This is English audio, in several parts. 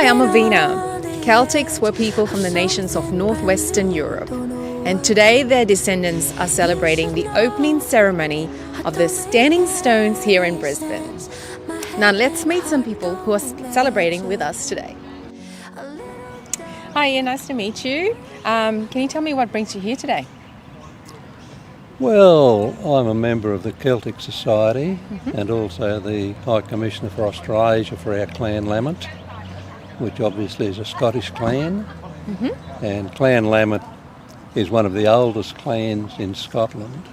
Hi, I'm Avina. Celtics were people from the nations of northwestern Europe, and today their descendants are celebrating the opening ceremony of the Standing Stones here in Brisbane. Now let's meet some people who are celebrating with us today. Hi, nice to meet you. Can you tell me what brings you here today? Well, I'm a member of the Celtic Society and also the High Commissioner for Australasia for our Clan Lamont, which obviously is a Scottish clan. And Clan Lamont is one of the oldest clans in Scotland.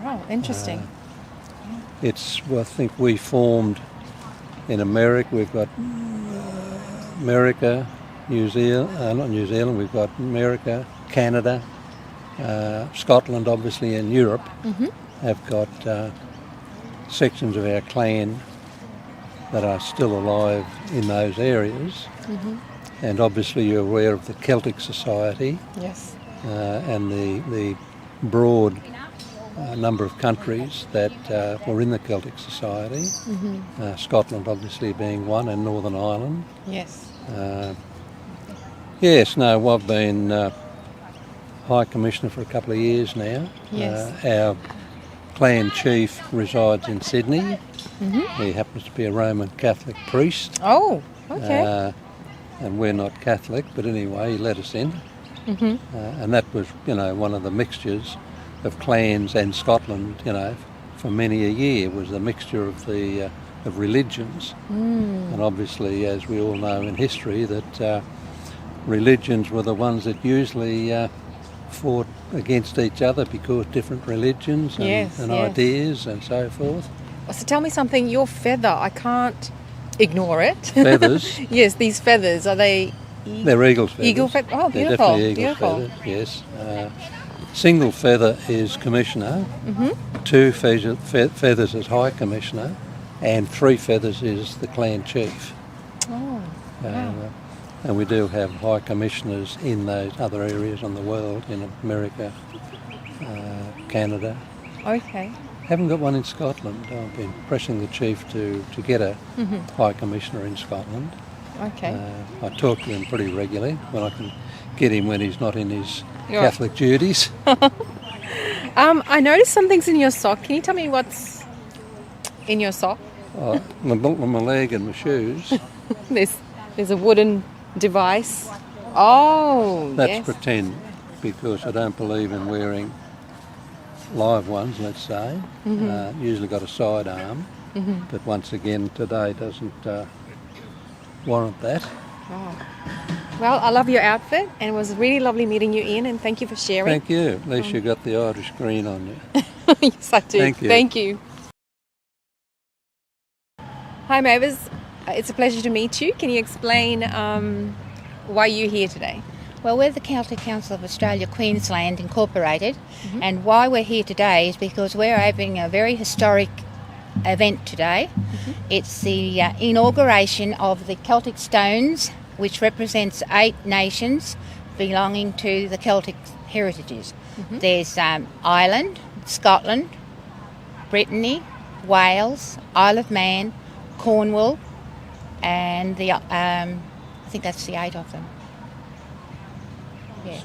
Oh, interesting. I think we formed in America. We've got America, New Zealand, not New Zealand, we've got America, Canada, Scotland obviously, and Europe have got sections of our clan that are still alive in those areas. And obviously you're aware of the Celtic Society. Yes. And the broad number of countries that were in the Celtic Society, Scotland obviously being one, and Northern Ireland. Yes. I've been High Commissioner for a couple of years now. Yes. Our clan chief resides in Sydney. He happens to be a Roman Catholic priest. Oh, okay. And we're not Catholic, but anyway, he let us in. And that was, one of the mixtures of clans and Scotland, for many a year, was a mixture of of religions. And obviously, as we all know in history, that religions were the ones that usually fought against each other because different religions and ideas and so forth. So tell me something, your feather, I can't ignore it. Feathers? Yes, these feathers, are they... They're eagle's feathers. Eagle feather? Oh, They're beautiful. definitely eagle's feathers, yes. Single feather is Commissioner, 2 feathers is High Commissioner, and 3 feathers is the Clan Chief. Oh, wow. And we do have High Commissioners in those other areas on the world, in America, Canada. Okay. Haven't got one in Scotland. I've been pressing the Chief to get a High Commissioner in Scotland. Okay. I talk to him pretty regularly when I can get him when he's not in his Catholic duties. I noticed some things in your sock. Can you tell me what's in your sock? My leg and my shoes. There's a wooden device. Oh, That's yes. pretend, because I don't believe in wearing live ones, let's say. Usually got a sidearm, but once again today doesn't warrant that. Oh. Well, I love your outfit, and it was really lovely meeting you, Ian, and thank you for sharing. Thank you. At least you got the Irish green on you. Yes, I do. Thank you. Thank you. Hi, Mavis. It's a pleasure to meet you. Can you explain why you're here today? Well, we're the Celtic Council of Australia Queensland Incorporated, and why we're here today is because we're having a very historic event today. It's the inauguration of the Celtic Stones, which represents 8 nations belonging to the Celtic heritages. There's Ireland, Scotland, Brittany, Wales, Isle of Man, Cornwall, and I think that's the 8 of them. Yeah.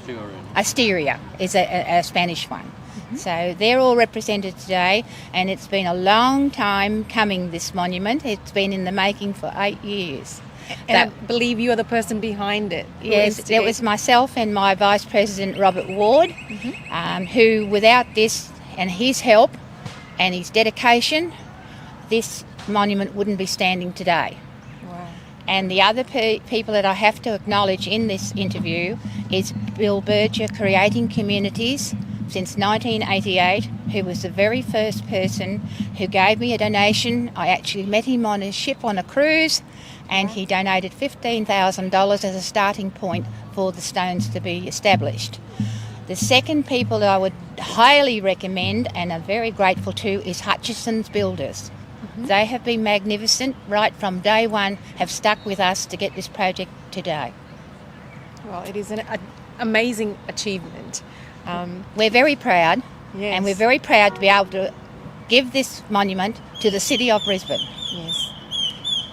Asteria is a Spanish one. So they're all represented today, and it's been a long time coming, this monument. It's been in the making for 8 years. And I believe you are the person behind it. Yes, it was myself and my Vice President Robert Ward, who, without this and his help and his dedication, this monument wouldn't be standing today. Wow. And the other people that I have to acknowledge in this interview is Bill Berger, Creating Communities, since 1988, who was the very first person who gave me a donation. I actually met him on a ship on a cruise, and he donated $15,000 as a starting point for the stones to be established. The second people that I would highly recommend and are very grateful to is Hutchison's Builders. They have been magnificent right from day one, have stuck with us to get this project today. Well, it is an amazing achievement. We're very proud, Yes. and we're very proud to be able to give this monument to the city of Brisbane. Yes,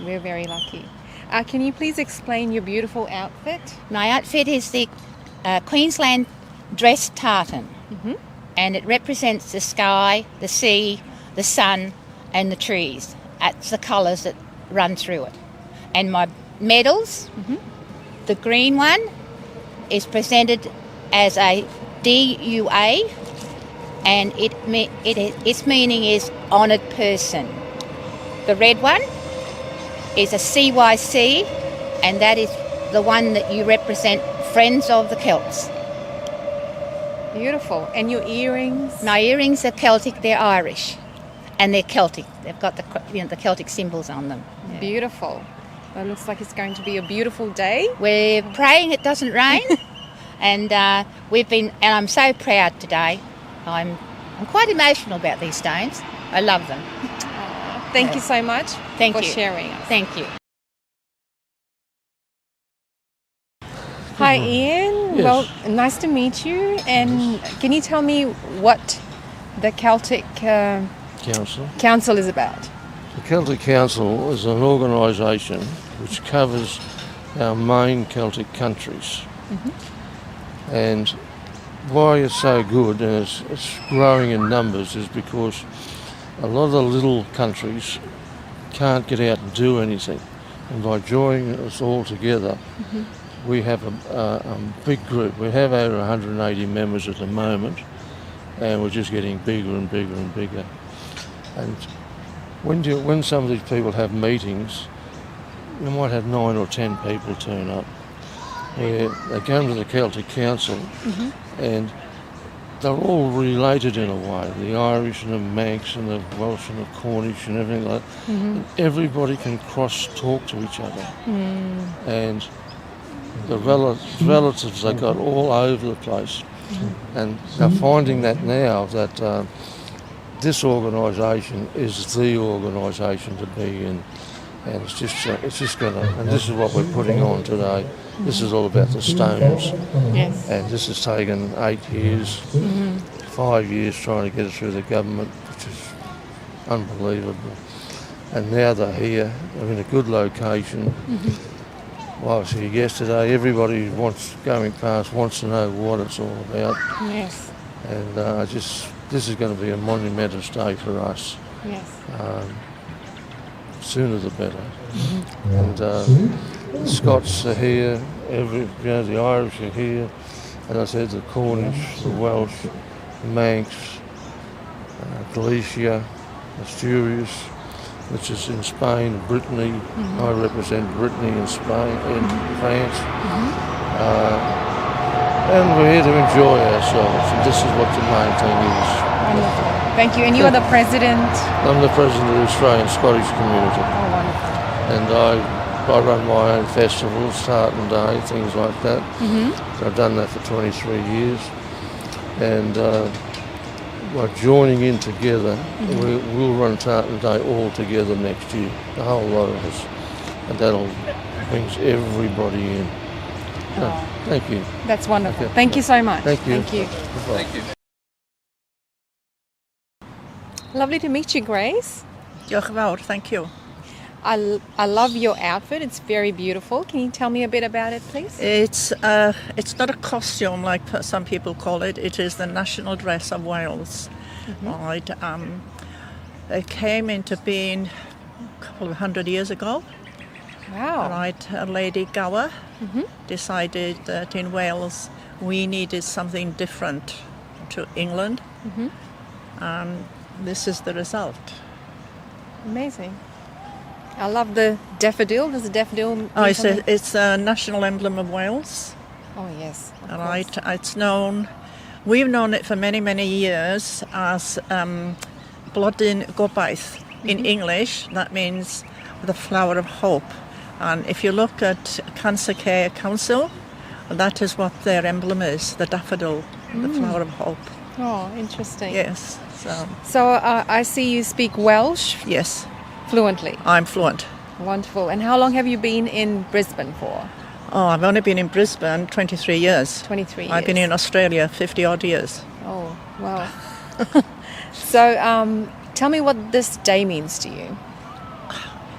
we're very lucky. Can you please explain your beautiful outfit? My outfit is the Queensland dress tartan, and it represents the sky, the sea, the sun and the trees. That's the colours that run through it. And my medals, the green one is presented as a DUA, and its meaning is honoured person. The red one is a CYC, and that is the one that you represent, Friends of the Celts. Beautiful. And your earrings? My earrings are Celtic, they're Irish, and they're Celtic. They've got the Celtic symbols on them. Yeah. Beautiful. Well, it looks like it's going to be a beautiful day. We're praying it doesn't rain, and I'm so proud today. I'm quite emotional about these stones. I love them. Thank you so much for you. sharing us. Thank you. Hi, Ian. Yes. Well, nice to meet you. And can you tell me what the Celtic Council is about? The Celtic Council is an organisation which covers our main Celtic countries. And why it's so good and it's growing in numbers is because a lot of the little countries can't get out and do anything. And by joining us all together, we have a big group. We have over 180 members at the moment, and we're just getting bigger and bigger and bigger. And when some of these people have meetings, you might have 9 or 10 people turn up. Where they come to the Celtic Council, and they're all related in a way. The Irish and the Manx and the Welsh and the Cornish and everything like that. And everybody can cross-talk to each other. And the relatives they got all over the place. And they're finding that now that this organisation is the organisation to be in. And it's just going to, and this is what we're putting on today. This is all about the stones. Yes. And this has taken 8 years, 5 years trying to get it through the government, which is unbelievable. And now they're here, they're in a good location. Well, I was here yesterday, everybody going past wants to know what it's all about. Yes. And this is going to be a monumentous day for us. Yes. Sooner the better. And the Scots are here, the Irish are here, and I said the Cornish, the Welsh, the Manx, Galicia, Asturias, which is in Spain, Brittany. I represent Brittany in Spain, in France. And we're here to enjoy ourselves, and this is what the main thing is. Wonderful. Thank you. And you are the president? I'm the president of the Australian Scottish community. Oh, wonderful. And I run my own festivals, Tartan Day, things like that. So I've done that for 23 years. And by joining in together, we'll run Tartan Day all together next year, the whole lot of us. And that'll brings everybody in. So, thank you. That's wonderful. Okay. Thank you so much. Thank you. Thank you. Bye-bye. Thank you. Lovely to meet you, Grace. Diolch yn fawr, thank you. I love your outfit. It's very beautiful. Can you tell me a bit about it, please? It's not a costume like some people call it. It is the national dress of Wales. Right. It came into being a couple of 100 years ago. Wow. Right. Lady Gower decided that in Wales we needed something different to England. And this is the result. Amazing. I love the daffodil. Does the daffodil mean something? It's a national emblem of Wales. Oh, yes. Of Right, course. it's known. We've known it for many, many years as Blodyn Gobaith. In English, that means the flower of hope. And if you look at Cancer Care Council, that is what their emblem is, the daffodil, the flower of hope. Oh, interesting. Yes, So I see you speak Welsh yes, fluently. I'm fluent. Wonderful. And how long have you been in Brisbane for? Oh, I've only been in Brisbane 23 years. 23 years. I've been in Australia 50 odd years. Oh, wow. So tell me what this day means to you.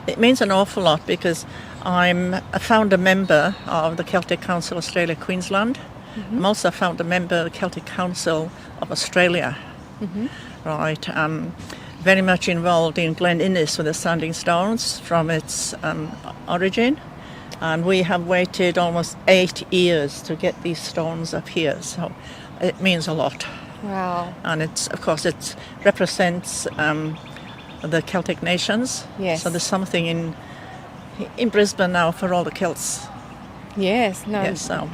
It means an awful lot because I'm a founder member of the Celtic Council Australia Queensland. I'm also a founder member of the Celtic Council of Australia. Right, very much involved in Glen Innes with the Standing Stones from its origin. And we have waited almost 8 years to get these stones up here, so it means a lot. Wow. And it's, of course, it represents the Celtic nations. Yes. So there's something in Brisbane now for all the Celts. Yes. No. Yes, so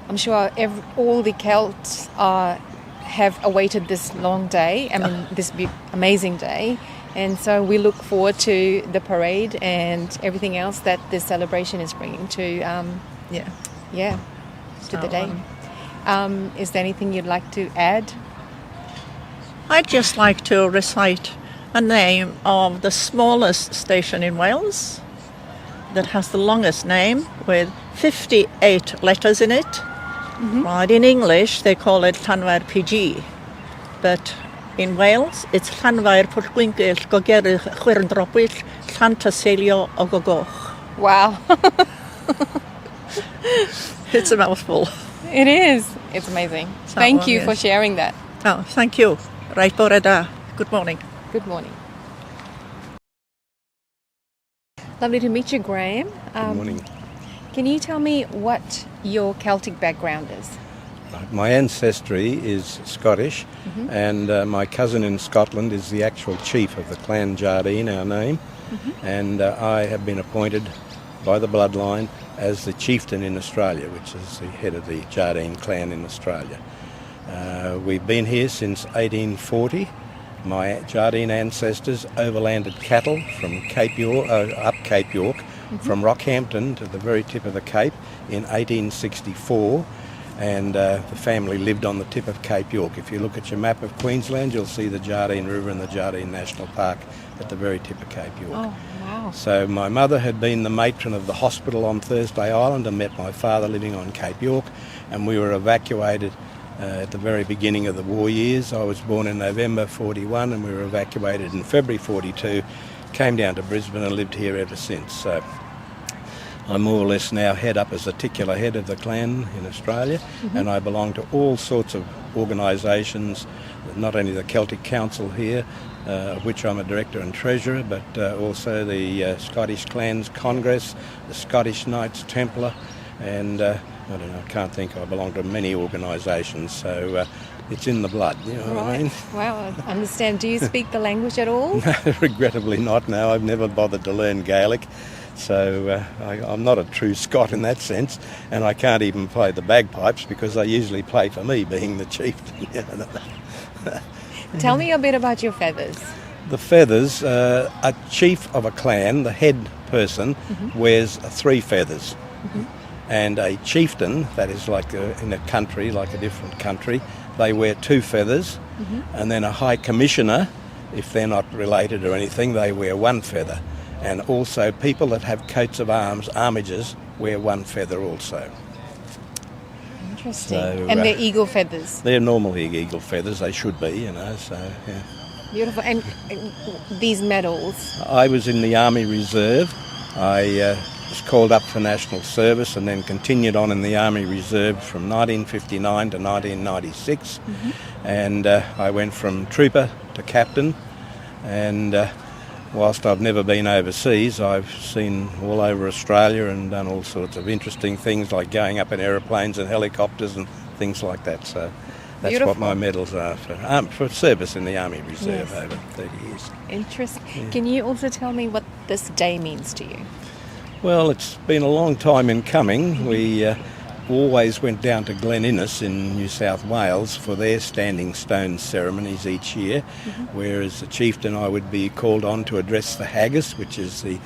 I'm sure all the Celts have awaited this long day. I mean, this amazing day. And so we look forward to the parade and everything else that this celebration is bringing to, to the day. Is there anything you'd like to add? I'd just like to recite a name of the smallest station in Wales that has the longest name with 58 letters in it. Right, in English they call it Llanfair PG, but in Wales it's Llanfair Pwllgwyngyll Gogerydd Chwyrndrobyll Llantyseilio o Gogoch. Wow. It's a mouthful. It is. It's amazing. Thank you for sharing that. Oh, thank you. Right, bore da. Good morning. Good morning. Lovely to meet you, Graham. Good morning. Can you tell me what your Celtic background is? My ancestry is Scottish, and my cousin in Scotland is the actual chief of the Clan Jardine, our name, and I have been appointed by the bloodline as the chieftain in Australia, which is the head of the Jardine clan in Australia. We've been here since 1840. My Jardine ancestors overlanded cattle from Cape York, up Cape York, from Rockhampton to the very tip of the Cape in 1864, and the family lived on the tip of Cape York. If you look at your map of Queensland, you'll see the Jardine River and the Jardine National Park at the very tip of Cape York. Oh, wow. So my mother had been the matron of the hospital on Thursday Island and met my father living on Cape York, and we were evacuated at the very beginning of the war years. I was born in November 41 and we were evacuated in February 42, came down to Brisbane and lived here ever since. So I more or less now head up as the titular head of the clan in Australia, and I belong to all sorts of organisations, not only the Celtic Council here, of which I'm a director and treasurer, but also the Scottish Clans Congress, the Scottish Knights Templar, and I don't know, I can't think, I belong to many organisations, so it's in the blood, you know what I mean? Wow, I understand. Do you speak the language at all? No, regrettably not, no. I've never bothered to learn Gaelic, so I'm not a true Scot in that sense, and I can't even play the bagpipes because they usually play for me, being the chieftain. Tell me a bit about your feathers. The feathers, a chief of a clan, the head person, wears 3 feathers. And a chieftain, that is like in a country, like a different country, they wear 2 feathers. And then a high commissioner, if they're not related or anything, they wear 1 feather. And also people that have coats of arms, armigers, wear 1 feather also. Interesting. So, and they're eagle feathers? They're normally eagle feathers, they should be, you know, so yeah. Beautiful. And these medals? I was in the Army Reserve. I was called up for national service and then continued on in the Army Reserve from 1959 to 1996. And I went from trooper to captain, and whilst I've never been overseas, I've seen all over Australia and done all sorts of interesting things like going up in aeroplanes and helicopters and things like that. So that's Beautiful. what my medals are for service in the Army Reserve over 30 years. Interesting. Yeah. Can you also tell me what this day means to you? Well, it's been a long time in coming. We always went down to Glen Innes in New South Wales for their standing stone ceremonies each year, whereas the chieftain I would be called on to address the haggis, which is the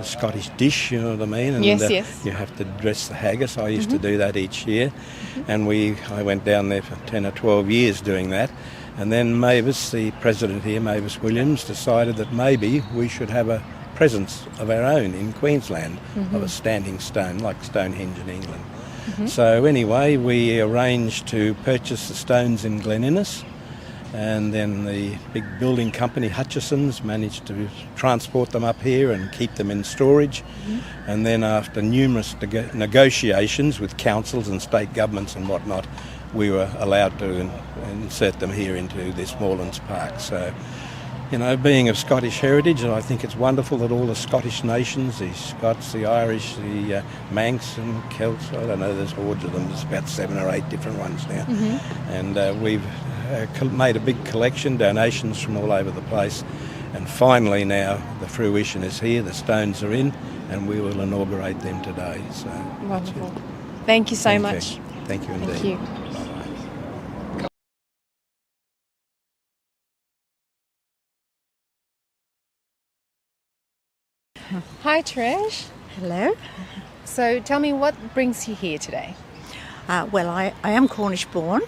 Scottish dish, you know what I mean? And yes. You have to address the haggis. I used to do that each year, and I went down there for 10 or 12 years doing that. And then Mavis, the president here, Mavis Williams, decided that maybe we should have a presence of our own in Queensland of a standing stone, like Stonehenge in England. So anyway, we arranged to purchase the stones in Glen Innes, and then the big building company Hutchison's managed to transport them up here and keep them in storage. And then after numerous negotiations with councils and state governments and whatnot, we were allowed to insert them here into this Moorlands Park. So, you know, being of Scottish heritage, I think it's wonderful that all the Scottish nations, the Scots, the Irish, the Manx and Celts, I don't know, there's hordes of them, there's about 7 or 8 different ones now. And we've made a big collection, donations from all over the place. And finally now the fruition is here, the stones are in, and we will inaugurate them today. So Wonderful. Thank you so much. Thank you indeed. Thank you. Bye-bye. Hi, Trish. Hello. So tell me, what brings you here today? Well, I am Cornish born.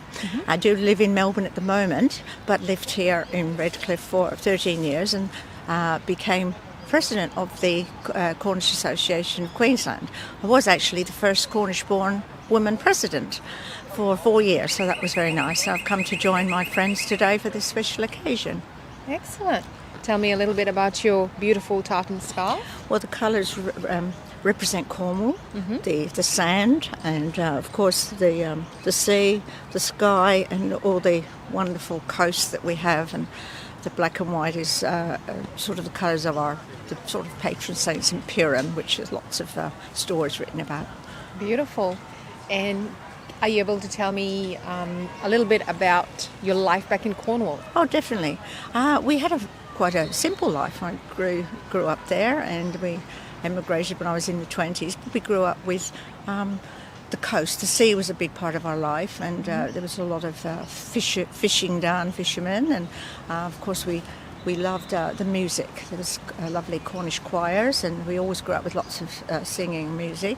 I do live in Melbourne at the moment, but lived here in Redcliffe for 13 years and became president of the Cornish Association of Queensland. I was actually the first Cornish born woman president for 4 years, so that was very nice. I've come to join my friends today for this special occasion. Excellent. Tell me a little bit about your beautiful tartan scarf. Well, the colours represent Cornwall, the sand, and of course the sea, the sky, and all the wonderful coast that we have. And the black and white is sort of the colours of the sort of patron saints in Purim, which has lots of stories written about. Beautiful. And are you able to tell me a little bit about your life back in Cornwall? Oh, definitely. We had quite a simple life. I grew up there, and we emigrated when I was in the 20s. But we grew up with the coast. The sea was a big part of our life, and there was a lot of fishing done, fishermen, and of course we loved the music. There was lovely Cornish choirs, and we always grew up with lots of singing and music.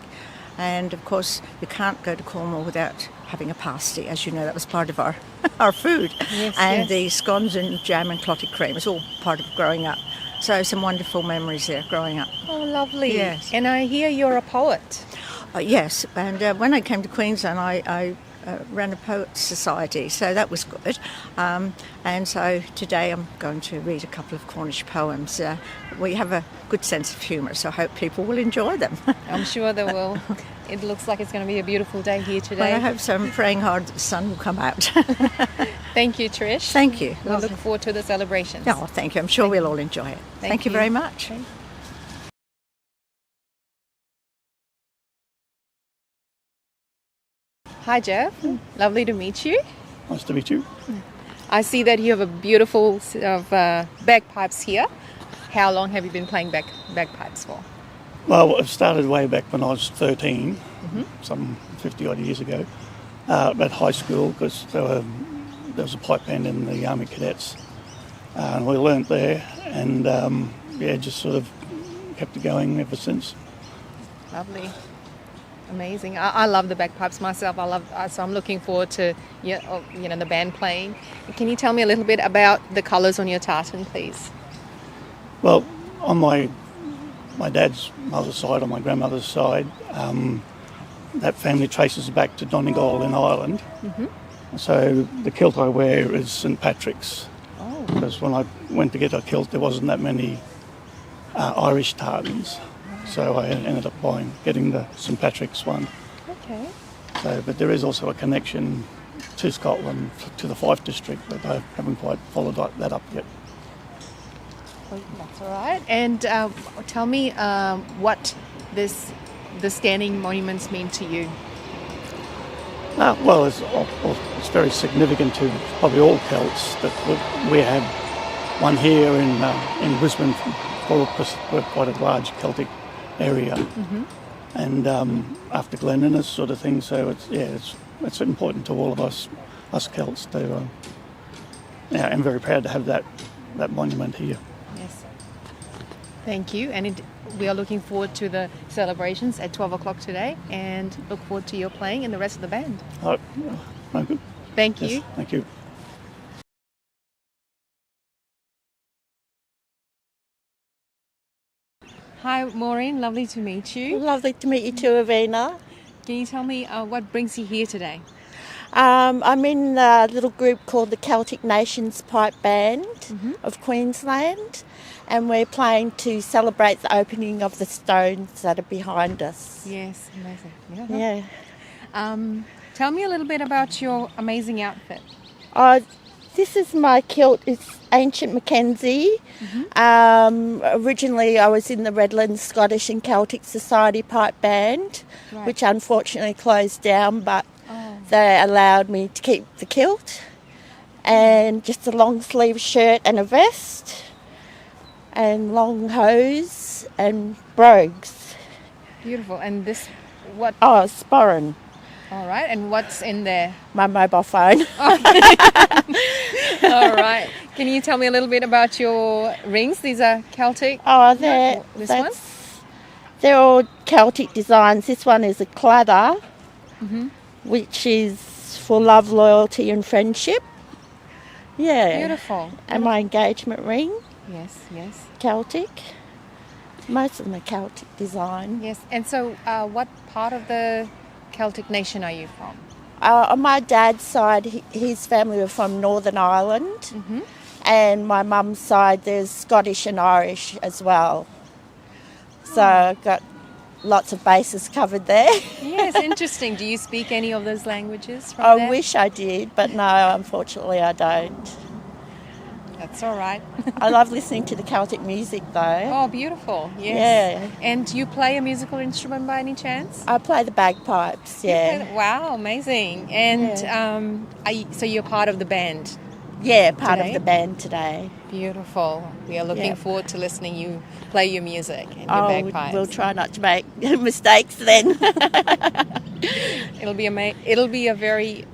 And of course, you can't go to Cornwall without having a pasty. As you know, that was part of our food. Yes, and yes. the scones and jam and clotted cream. It's all part of growing up. So some wonderful memories there growing up. Oh, lovely. Yes. And I hear you're a poet. Yes, and when I came to Queensland, I ran a poets society, so that was good. And so today I'm going to read a couple of Cornish poems. We have a good sense of humour, so I hope people will enjoy them. I'm sure they will. It looks like it's going to be a beautiful day here today. Well, I hope so. I'm praying hard that the sun will come out. Thank you, Trish. Thank you. We'll look forward to the celebrations. Oh, thank you. I'm sure we'll all enjoy it. Thank you very much. Okay. Hi, Jeff. Lovely to meet you. Nice to meet you. I see that you have a beautiful set of bagpipes here. How long have you been playing bagpipes for? Well, it started way back when I was 13, some 50 odd years ago, at high school, because there was a pipe band in the Army Cadets. And we learnt there, and just sort of kept it going ever since. Lovely. Amazing. I love the bagpipes myself. So I'm looking forward to the band playing. Can you tell me a little bit about the colours on your tartan, please? Well, on my dad's mother's side, on my grandmother's side, that family traces back to Donegal in Ireland. So the kilt I wear is St Patrick's. Oh. Because when I went to get a kilt, there wasn't that many Irish tartans. So I ended up getting the St Patrick's one. Okay. So, but there is also a connection to Scotland, to the Fife district, but I haven't quite followed that up yet. Well, that's all right. And tell me what the standing monuments mean to you. Well, it's very significant to probably all Celts that we have one here in Brisbane. We're quite a large Celtic area, and after Glen Innes sort of thing. So it's important to all of us Celts to. I'm very proud to have that monument here. Yes. Thank you. And we are looking forward to the celebrations at 12 o'clock today, and look forward to your playing and the rest of the band. Oh, good. Thank you. Yes, thank you. Hi, Maureen. Lovely to meet you. Lovely to meet you too, Avina. Can you tell me what brings you here today? I'm in a little group called the Celtic Nations Pipe Band of Queensland, and we're playing to celebrate the opening of the stones that are behind us. Yes, amazing. Yeah. Tell me a little bit about your amazing outfit. This is my kilt. It's ancient Mackenzie. Originally, I was in the Redlands Scottish and Celtic Society Pipe Band, which unfortunately closed down, but they allowed me to keep the kilt, and just a long sleeve shirt and a vest, and long hose and brogues. Beautiful. And this, what? Oh, sporran. All right. And what's in there? My mobile phone. All right. Can you tell me a little bit about your rings? These are Celtic. Oh, they're all Celtic designs. This one is a cladder, which is for love, loyalty and friendship. Yeah. Beautiful. And my engagement ring. Yes, yes. Celtic. Most of them are Celtic design. Yes. And so what part of the Celtic nation are you from? On my dad's side, his family were from Northern Ireland. And my mum's side, there's Scottish and Irish as well. So I've got lots of bases covered there. Yes, interesting. Do you speak any of those languages from I there? wish I did, but no, unfortunately I don't. That's all right. I love listening to the Celtic music though. Oh, beautiful. Yes. Yeah. And do you play a musical instrument by any chance? I play the bagpipes, yeah. Wow, amazing. And so you're part of the band? Yeah, part today? of the band today. Beautiful. We are looking forward to listening you play your music and your bagpipes. We'll try not to make mistakes then. It'll be a very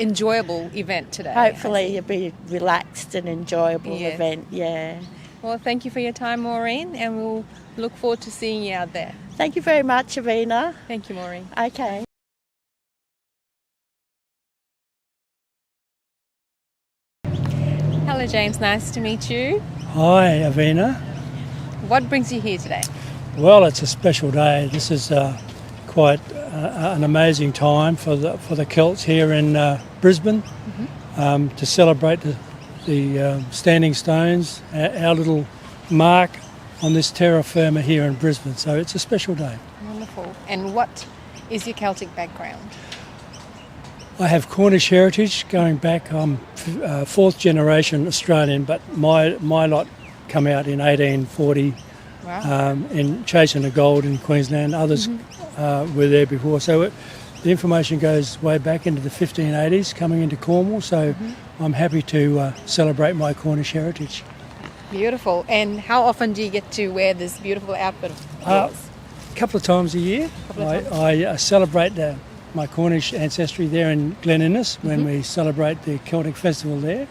enjoyable event today. Hopefully it'll be a relaxed and enjoyable event, yeah. Well, thank you for your time, Maureen, and we'll look forward to seeing you out there. Thank you very much, Avina. Thank you, Maureen. Okay. Hello, James. Nice to meet you. Hi, Avina. What brings you here today? Well, it's a special day. This is quite an amazing time for the Celts here in Brisbane to celebrate the standing stones, our little mark on this terra firma here in Brisbane. So it's a special day. Wonderful. And what is your Celtic background? I have Cornish heritage going back. I'm fourth generation Australian, but my lot come out in 1840 in chasing the gold in Queensland. Others were there before. So the information goes way back into the 1580s, coming into Cornwall. So I'm happy to celebrate my Cornish heritage. Beautiful. And how often do you get to wear this beautiful outfit of yours? A couple of times a year. I celebrate my Cornish ancestry there in Glen Innes when we celebrate the Celtic festival there.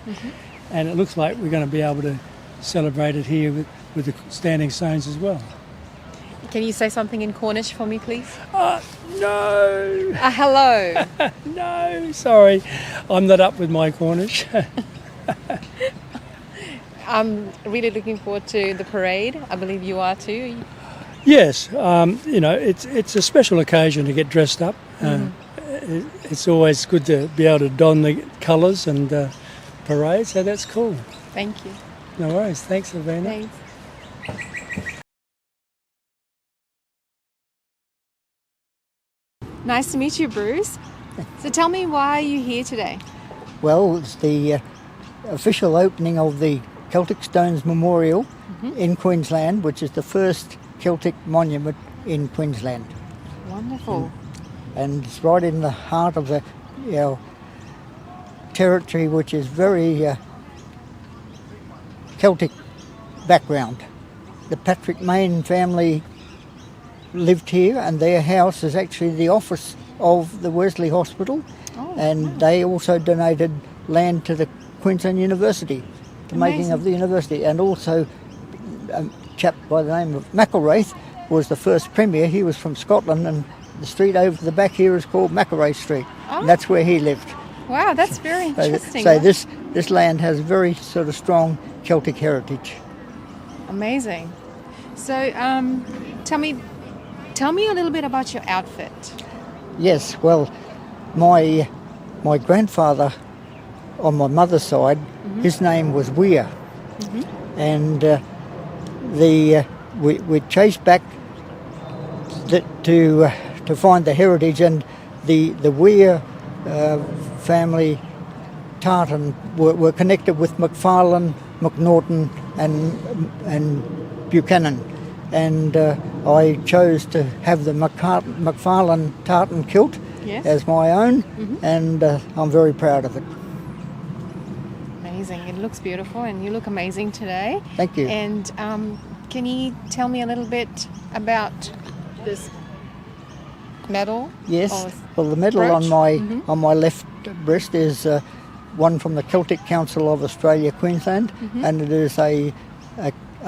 And it looks like we're going to be able to celebrate it here with the standing stones as well. Can you say something in Cornish for me, please? No. Hello. No, sorry. I'm not up with my Cornish. I'm really looking forward to the parade. I believe you are too. Yes, it's a special occasion to get dressed up. It's always good to be able to don the colours and parade, so that's cool. Thank you. No worries. Thanks, Avina. Thanks. Nice to meet you, Bruce. So tell me, why are you here today? Well, it's the official opening of the Celtic Stones Memorial in Queensland, which is the first Celtic monument in Queensland. Wonderful. And it's right in the heart of the territory, which is very Celtic background. The Patrick Mayne family lived here, and their house is actually the office of the Wesley Hospital, and they also donated land to the Queensland University, the making of the university. And also a chap by the name of McElwraith was the first premier. He was from Scotland, and the street over the back here is called McElwraith Street, and that's where he lived. Wow, that's very interesting. So this land has very sort of strong Celtic heritage. Amazing. So tell me a little bit about your outfit. Yes, well, my my grandfather on my mother's side, his name was Weir. And we chased back to find the heritage, and the Weir family tartan were connected with McFarlane, McNaughton and Buchanan. And I chose to have the McFarlane tartan kilt as my own, and I'm very proud of it. Amazing. It looks beautiful and you look amazing today. Thank you. And can you tell me a little bit about this medal? Yes. Or Well, the medal brooch? on my left breast is one from the Celtic Council of Australia, Queensland, and it is a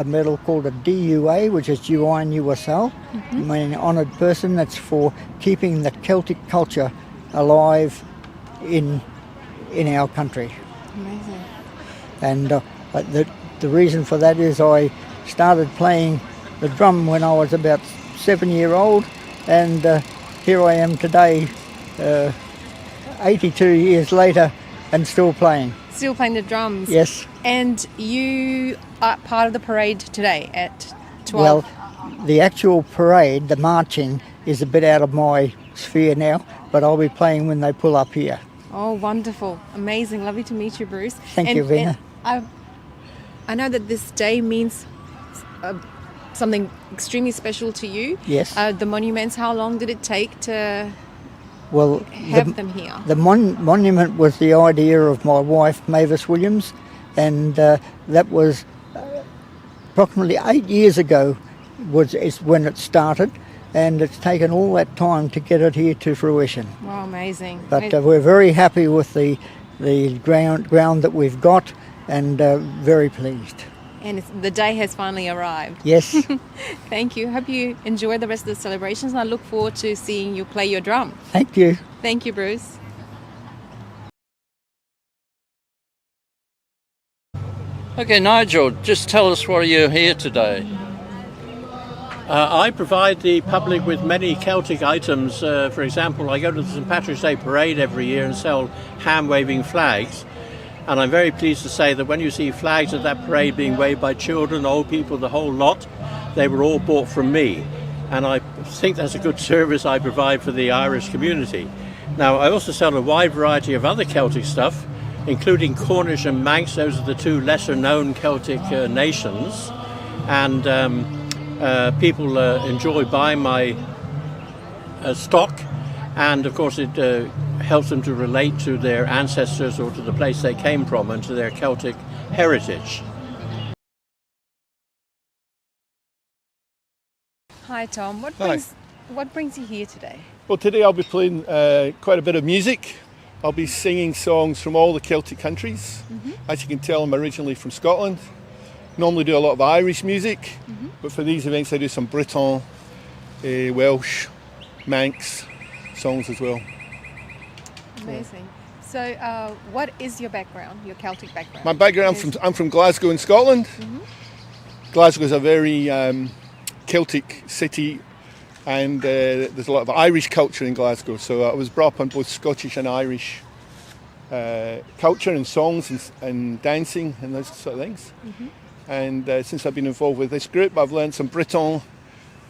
medal called a DUA, which is Divine USL, meaning honoured person. That's for keeping the Celtic culture alive in our country. Amazing. And the reason for that is I started playing the drum when I was about 7-year-old, and here I am today, 82 years later, and still playing. Still playing the drums? Yes. And you are part of the parade today at 12? Well, the actual parade, the marching, is a bit out of my sphere now, but I'll be playing when they pull up here. Oh, wonderful. Amazing. Lovely to meet you, Bruce. Thank you, Vina. I know that this day means something extremely special to you. Yes. The monuments, how long did it take to Well, have them here? The monument was the idea of my wife, Mavis Williams, and that was approximately 8 years ago is when it started, and it's taken all that time to get it here to fruition. Wow, amazing. But we're very happy with the ground that we've got, and very pleased. And the day has finally arrived. Yes. Thank you. Hope you enjoy the rest of the celebrations, and I look forward to seeing you play your drum. Thank you. Thank you, Bruce. Okay, Nigel, just tell us why you're here today. I provide the public with many Celtic items. For example, I go to the St Patrick's Day parade every year and sell hand-waving flags. And I'm very pleased to say that when you see flags at that parade being waved by children, old people, the whole lot, they were all bought from me. And I think that's a good service I provide for the Irish community. Now, I also sell a wide variety of other Celtic stuff, including Cornish and Manx. Those are the two lesser-known Celtic nations. And people enjoy buying my stock. And, of course, it helps them to relate to their ancestors or to the place they came from and to their Celtic heritage. Hi, Tom. What brings you here today? Well, today I'll be playing quite a bit of music. I'll be singing songs from all the Celtic countries. As you can tell, I'm originally from Scotland. Normally do a lot of Irish music, but for these events I do some Breton, Welsh, Manx songs as well. Amazing. So, what is your background, your Celtic background? My background, I'm from Glasgow in Scotland. Glasgow is a very Celtic city, and there's a lot of Irish culture in Glasgow. So I was brought up on both Scottish and Irish culture and songs and dancing and those sort of things. And since I've been involved with this group, I've learned some Breton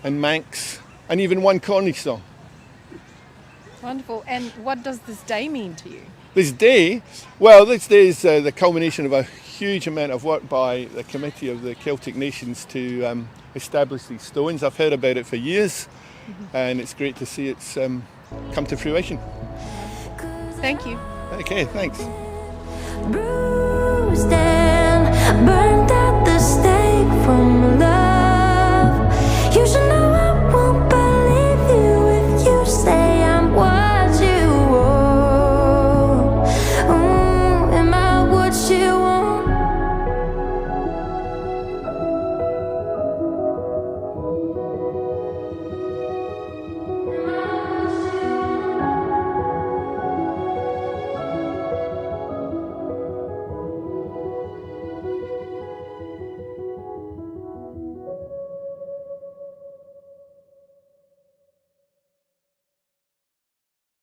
and Manx and even one Cornish song. Wonderful. And what does this day mean to you? This day? Well, this day is the culmination of a huge amount of work by the Committee of the Celtic Nations to establish these stones. I've heard about it for years, and it's great to see it's come to fruition. Thank you. Okay, thanks. Bruised and burned.